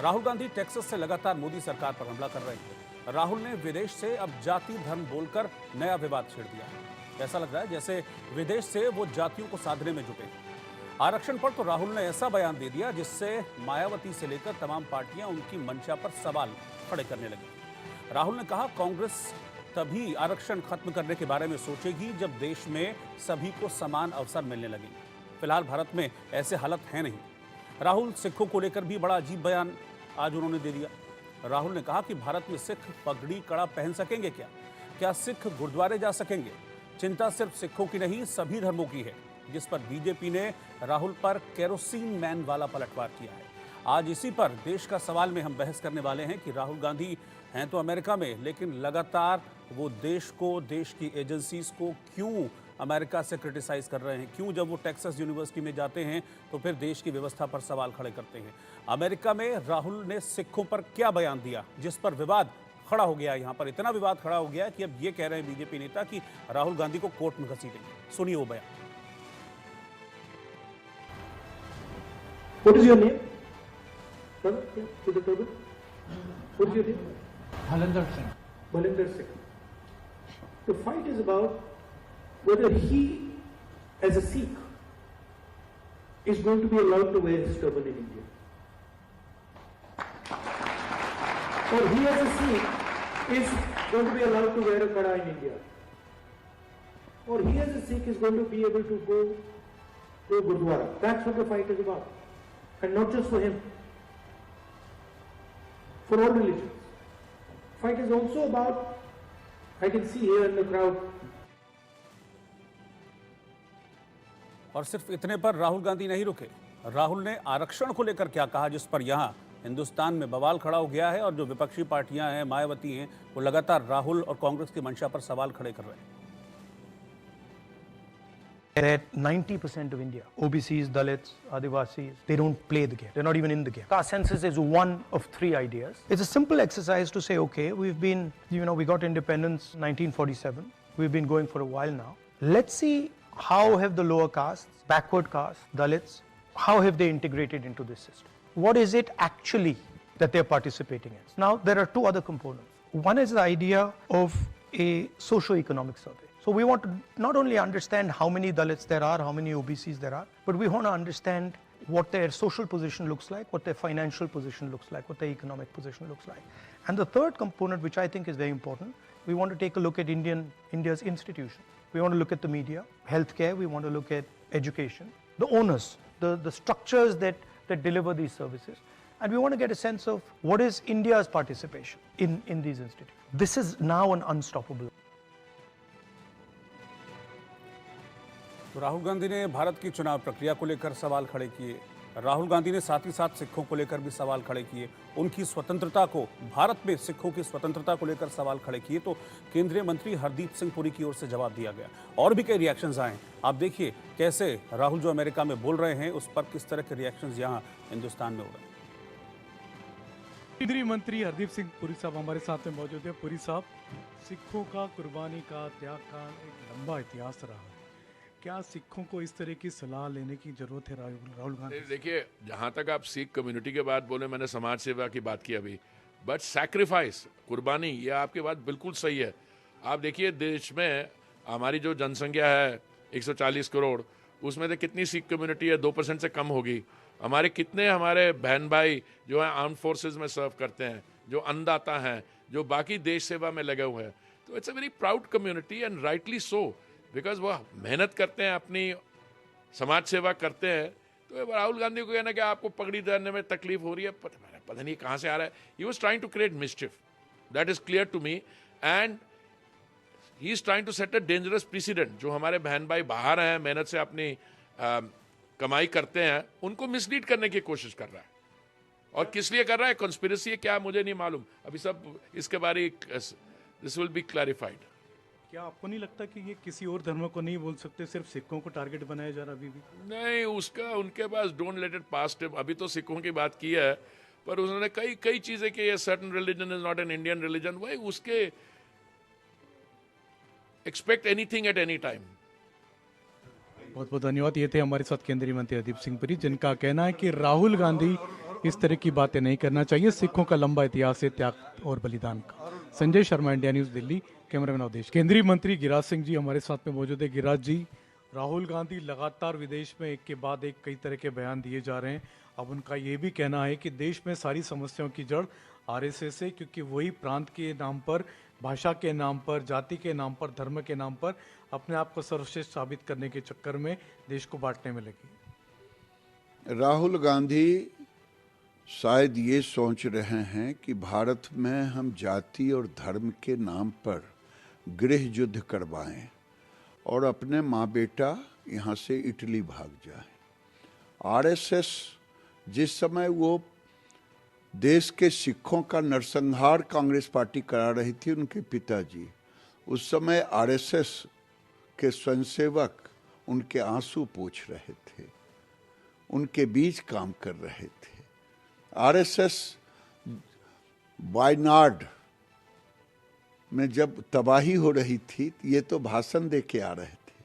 Rahul Gandhi Texas से लगातार मोदी सरकार पर हमला कर रहे हैं। राहुल ने विदेश से अब जाति धर्म बोलकर नया विवाद छेड़ दिया है। ऐसा लग रहा है जैसे विदेश से वो जातियों को साधने में जुटे। आरक्षण पर तो राहुल ने ऐसा बयान दे दिया जिससे मायावती से लेकर तमाम पार्टियां उनकी मंशा पर सवाल खड़े करने लगी। राहुल ने कहा, कांग्रेस तभी आरक्षण खत्म करने के बारे में सोचेगी जब देश में सभी को समान अवसर मिलने लगेंगे। फिलहाल भारत में ऐसे हालत है नहीं। राहुल सिखों को लेकर भी बड़ा अजीब बयान आज उन्होंने दे दिया। राहुल ने कहा कि भारत में सिख पगड़ी कड़ा पहन सकेंगे क्या सिख गुरुद्वारे जा सकेंगे? चिंता सिर्फ सिखों की नहीं, सभी धर्मों की है, जिस पर बीजेपी ने राहुल पर केरोसिन मैन वाला पलटवार किया है। आज इसी पर देश का सवाल में हम बहस करने वाले हैं कि राहुल गांधी हैं तो अमेरिका में, लेकिन लगातार वो देश को, देश की एजेंसीज को क्यों अमेरिका से क्रिटिसाइज कर रहे हैं? क्यों जब वो टेक्सास यूनिवर्सिटी में जाते हैं तो फिर देश की व्यवस्था पर सवाल खड़े करते हैं? अमेरिका में राहुल ने सिखों पर क्या बयान दिया जिस पर विवाद खड़ा हो गया? यहाँ पर इतना विवाद खड़ा हो गया कि अब ये कह रहे हैं बीजेपी नेता कि राहुल गांधी को कोर्ट में घसीटेंगे। सुनिए वो बयान। What is your name? Brother, to the table. What is your name? Bhalinder Singh. Bhalinder Singh. The fight is about whether he, as a Sikh, is going to be allowed to wear his turban in India. Or he, as a Sikh, is going to be allowed to wear a kada in India. Or he, as a Sikh, is going to be able to go to a Gurdwara. That's what the fight is about. And not just for him, for all religions. Fight is also about, I can see here in the crowd. और सिर्फ इतने पर राहुल गांधी नहीं रुके। राहुल ने आरक्षण को लेकर क्या कहा जिस पर यहाँ हिंदुस्तान में बवाल खड़ा हो गया है और जो विपक्षी पार्टियां हैं, मायावती हैं, वो लगातार राहुल और कांग्रेस की मंशा पर सवाल खड़े कर रहे हैं। That 90% of India, OBCs, Dalits, Adivasis, they don't play the game. They're not even in the game. Caste census is one of three ideas. It's a simple exercise to say, okay, we've been, we got independence 1947. We've been going for a while now. Let's see how have the lower castes, backward castes, Dalits, how have they integrated into this system? What is it actually that they're participating in? Now, there are two other components. One is the idea of a socio-economic survey. So we want to not only understand how many Dalits there are, how many OBCs there are, but we want to understand what their social position looks like, what their financial position looks like, what their economic position looks like. And the third component, which I think is very important, we want to take a look at India's institutions. We want to look at the media, healthcare, we want to look at education, the owners, the structures that deliver these services. And we want to get a sense of what is India's participation in these institutions. This is now an unstoppable. तो राहुल गांधी ने भारत की चुनाव प्रक्रिया को लेकर सवाल खड़े किए। राहुल गांधी ने साथ ही साथ सिखों को लेकर भी सवाल खड़े किए। उनकी स्वतंत्रता को, भारत में सिखों की स्वतंत्रता को लेकर सवाल खड़े किए तो केंद्रीय मंत्री हरदीप सिंह पुरी की ओर से जवाब दिया गया। और भी कई रिएक्शंस आए। आप देखिए कैसे राहुल जो अमेरिका में बोल रहे हैं उस पर किस तरह के रिएक्शंस यहाँ हिंदुस्तान में हो रहे हैं। केंद्रीय मंत्री हरदीप सिंह पुरी साहब हमारे साथ में मौजूद है। पुरी साहब, सिखों का कुर्बानी का, त्याग का एक लंबा इतिहास रहा है। क्या सिखों को इस तरह की सलाह लेने की जरूरत है राहुल गांधी? देखिए, जहाँ तक आप सिख कम्युनिटी के बात बोले, मैंने समाज सेवा की बात की अभी, बट सैक्रिफाइस, कुर्बानी, ये आपकी बात बिल्कुल सही है। आप देखिए देश में हमारी जो जनसंख्या है 140 करोड़, उसमें से कितनी सिख कम्युनिटी है? 2% से कम होगी। हमारे बहन भाई जो है आर्म्ड फोर्सेज में सर्व करते हैं, जो अन्नदाता हैं, जो बाकी देश सेवा में लगे हुए हैं। तो it's a very proud community and rightly so, because वह मेहनत करते हैं, अपनी समाज सेवा करते हैं। तो राहुल गांधी को कहना कि आपको पगड़ी धरने में तकलीफ हो रही है, पता नहीं कहाँ से आ रहा है। He was trying to create mischief, that is clear to me, and he is trying to set a dangerous president. जो हमारे बहन भाई बाहर हैं, मेहनत से अपनी कमाई करते हैं, उनको मिसलीड करने की कोशिश कर रहा है। और किस लिए कर रहा है, कॉन्स्पिरेसी है क्या, मुझे नहीं मालूम। अभी सब इसके बारे दिस विल बी क्लैरिफाइड। क्या आपको नहीं लगता कि ये किसी और धर्म को नहीं बोल सकते, सिर्फ सिखों को टारगेट बनाया जा रहा अभी भी? नहीं, उसका उनके पास डोंट लेट इट पास। अभी तो सिखों की बात की है, पर उन्होंने कई चीजें की है। Certain religion is not an Indian religion, वही उसके expect anything at any time. बहुत बहुत धन्यवाद। ये थे हमारे साथ केंद्रीय मंत्री हरदीप सिंह पुरी, जिनका कहना है कि राहुल गांधी इस तरह की बातें नहीं करना चाहिए। सिखों का लंबा इतिहास है त्याग और बलिदान का। Sanjay Sharma, India News, Delhi. Cameraman Awadhesh. केंद्रीय मंत्री गिरिराज सिंह जी हमारे साथ में मौजूद है। गिरिराज जी, राहुल गांधी लगातार विदेश में एक के बाद एक कई तरह के बयान दिए जा रहे हैं। अब उनका ये भी कहना है कि देश में सारी समस्याओं की जड़ आरएसएस है, क्योंकि वही प्रांत के नाम पर, भाषा के नाम पर, जाति के नाम पर, धर्म के नाम पर अपने आप को सर्वश्रेष्ठ साबित करने के चक्कर में देश को बांटने में लगी। राहुल गांधी शायद ये सोच रहे हैं कि भारत में हम जाति और धर्म के नाम पर गृह युद्ध करवाएं और अपने माँ बेटा यहाँ से इटली भाग जाए। आरएसएस जिस समय वो देश के सिखों का नरसंहार कांग्रेस पार्टी करा रही थी, उनके पिताजी, उस समय आरएसएस के स्वयंसेवक उनके आंसू पोंछ रहे थे, उनके बीच काम कर रहे थे। आरएसएस वायनाड में जब तबाही हो रही थी, ये तो भाषण दे के आ रहे थे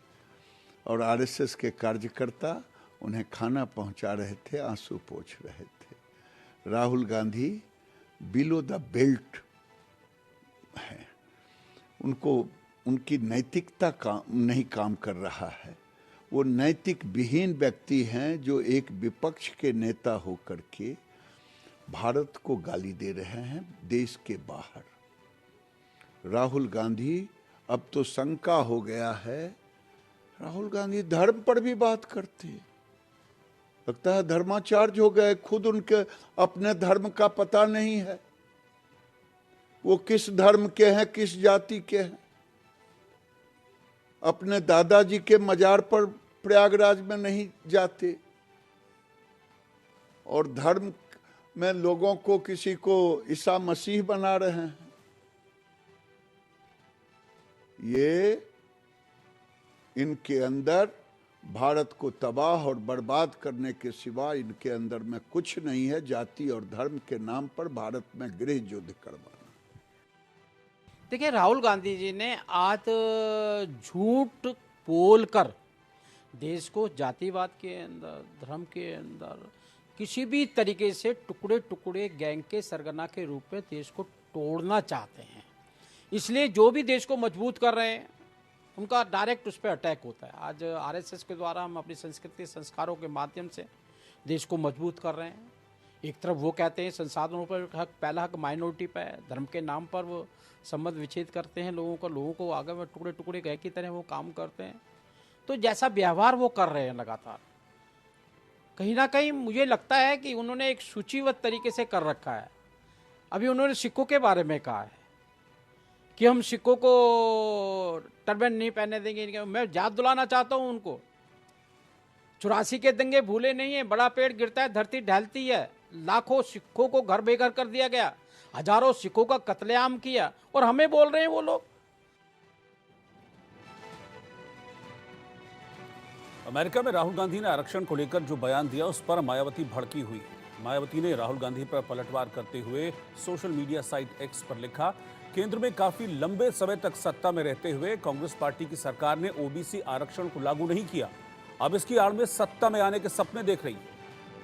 और आरएसएस के कार्यकर्ता उन्हें खाना पहुंचा रहे थे, आंसू पोंछ रहे थे। Rahul Gandhi below the belt है, उनको उनकी नैतिकता नहीं काम कर रहा है। वो नैतिक विहीन व्यक्ति हैं जो एक विपक्ष के नेता होकर के भारत को गाली दे रहे हैं देश के बाहर। राहुल गांधी, अब तो शंका हो गया है, राहुल गांधी धर्म पर भी बात करते हैं। लगता है धर्माचार्य हो गए, खुद उनके अपने धर्म का पता नहीं है, वो किस धर्म के हैं, किस जाति के हैं। अपने दादाजी के मजार पर प्रयागराज में नहीं जाते और धर्म में लोगों को, किसी को ईसा मसीह बना रहे हैं। ये इनके अंदर भारत को तबाह और बर्बाद करने के सिवा इनके अंदर में कुछ नहीं है। जाति और धर्म के नाम पर भारत में गृह युद्ध करवाना। देखिए, राहुल गांधी जी ने आज झूठ बोलकर देश को जातिवाद के अंदर, धर्म के अंदर किसी भी तरीके से टुकड़े टुकड़े गैंग के सरगना के रूप में देश को तोड़ना चाहते हैं। इसलिए जो भी देश को मजबूत कर रहे हैं उनका डायरेक्ट उस पर अटैक होता है। आज आरएसएस के द्वारा हम अपनी संस्कृति संस्कारों के माध्यम से देश को मजबूत कर रहे हैं। एक तरफ वो कहते हैं संसाधनों पर हक, पहला हक माइनॉरिटी पर है, धर्म के नाम पर वो संबंध विच्छेद करते हैं लोगों को आगे में टुकड़े टुकड़े गए की तरह वो काम करते हैं। तो जैसा व्यवहार वो कर रहे हैं लगातार, कहीं ना कहीं मुझे लगता है कि उन्होंने एक सूचीबद्ध तरीके से कर रखा है। अभी उन्होंने सिखों के बारे में कहा है कि हम सिखों को टर्बन नहीं पहने देंगे। मैं याद दिलाना चाहता हूं उनको, 84 के दंगे भूले नहीं है। बड़ा पेड़ गिरता है, धरती ढलती है। लाखों सिखों को घर बेघर कर दिया गया, हजारों सिखों का कत्लेआम किया, और हमें बोल रहे हैं वो लोग। अमेरिका में राहुल गांधी ने आरक्षण को लेकर जो बयान दिया उस पर मायावती भड़की हुई। मायावती ने राहुल गांधी पर पलटवार करते हुए सोशल मीडिया साइट एक्स पर लिखा, केंद्र में काफी लंबे समय तक सत्ता में रहते हुए कांग्रेस पार्टी की सरकार ने ओबीसी आरक्षण को लागू नहीं किया। अब इसकी आड़ में सत्ता में आने के सपने देख रही है।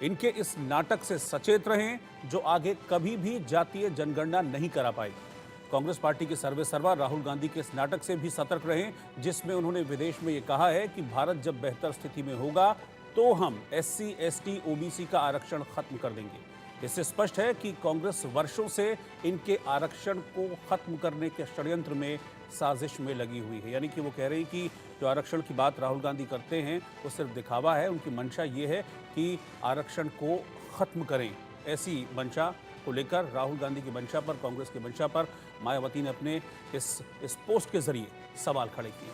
इनके इस नाटक से सचेत रहें जो आगे कभी भी जातीय जनगणना नहीं करा पाएगी। कांग्रेस पार्टी के सर्वेसर्वा राहुल गांधी के इस नाटक से भी सतर्क रहें जिसमें उन्होंने विदेश में ये कहा है कि भारत जब बेहतर स्थिति में होगा तो हम एससी, एसटी, ओबीसी का आरक्षण खत्म कर देंगे। इससे स्पष्ट है कि कांग्रेस वर्षों से इनके आरक्षण को खत्म करने के षड्यंत्र में, साजिश में लगी हुई है। यानी कि वो कह रही कि जो आरक्षण की बात राहुल गांधी करते हैं वो सिर्फ दिखावा है। उनकी मंशा ये है कि आरक्षण को खत्म करें। ऐसी मंशा को लेकर राहुल गांधी की मंशा पर, कांग्रेस की मंशा पर मायावती ने अपने इस पोस्ट के जरिए सवाल खड़े किए।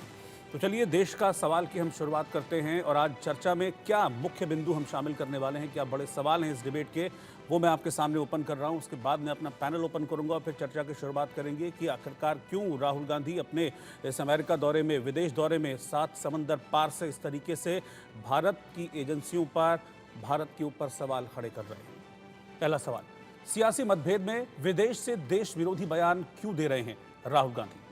तो चलिए देश का सवाल की हम शुरुआत करते हैं और आज चर्चा में क्या मुख्य बिंदु हम शामिल करने वाले हैं, क्या बड़े सवाल हैं इस डिबेट के, वो मैं आपके सामने ओपन कर रहा हूं। उसके बाद मैं अपना पैनल ओपन करूंगा और फिर चर्चा की शुरुआत करेंगे कि आखिरकार क्यों राहुल गांधी अपने इस अमेरिका दौरे में, विदेश दौरे में 7 समंदर पार से इस तरीके से भारत की एजेंसियों पर, भारत के ऊपर सवाल खड़े कर रहे हैं। पहला सवाल, सियासी मतभेद में विदेश से देश विरोधी बयान क्यों दे रहे हैं राहुल गांधी।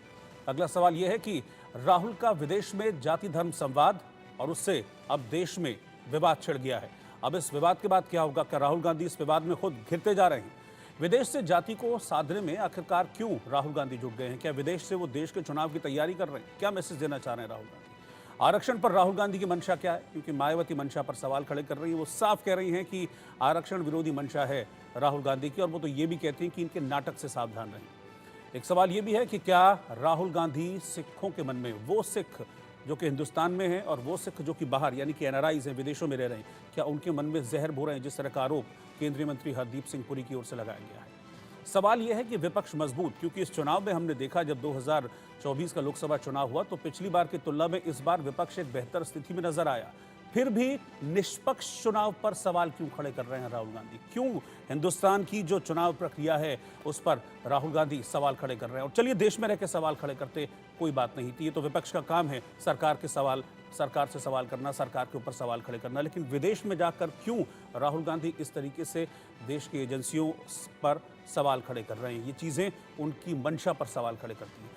अगला सवाल यह है कि राहुल का विदेश में जाति धर्म संवाद और उससे अब देश में विवाद छिड़ गया है। अब इस विवाद के बाद क्या होगा? क्या राहुल गांधी इस विवाद में खुद घिरते जा रहे हैं? विदेश से जाति को साधने में आखिरकार क्यों राहुल गांधी जुट गए हैं? क्या विदेश से वो देश के चुनाव की तैयारी कर रहे हैं? क्या मैसेज देना चाह रहे हैं राहुल गांधी? आरक्षण पर राहुल गांधी की मंशा क्या है? क्योंकि मायावती मंशा पर सवाल खड़े कर रही है। वो साफ कह रही हैं कि आरक्षण विरोधी मंशा है राहुल गांधी की, और वो तो ये भी कहती हैं कि इनके नाटक से सावधान रहें। एक सवाल ये भी है कि क्या राहुल गांधी सिखों के मन में, वो सिख जो कि हिंदुस्तान में हैं और वो सिख जो कि बाहर यानी कि एनआरआईज हैं, विदेशों में रह रहे हैं, क्या उनके मन में जहर बो रहे हैं, जिस तरह का आरोप केंद्रीय मंत्री हरदीप सिंह पुरी की ओर से लगाया गया है? सवाल यह है कि विपक्ष मजबूत, क्योंकि इस चुनाव में हमने देखा जब 2024 का लोकसभा चुनाव हुआ तो पिछली बार की तुलना में इस बार विपक्ष एक बेहतर स्थिति में नजर आया। फिर भी निष्पक्ष चुनाव पर सवाल क्यों खड़े कर रहे हैं राहुल गांधी? क्यों हिंदुस्तान की जो चुनाव प्रक्रिया है उस पर राहुल गांधी सवाल खड़े कर रहे हैं? और चलिए, देश में रह के सवाल खड़े करते कोई बात नहीं थी, ये तो विपक्ष का काम है, सरकार से सवाल करना, सरकार के ऊपर सवाल खड़े करना। लेकिन विदेश में जाकर क्यों राहुल गांधी इस तरीके से देश की एजेंसियों पर सवाल खड़े कर रहे हैं? ये चीज़ें उनकी मंशा पर सवाल खड़े करती हैं।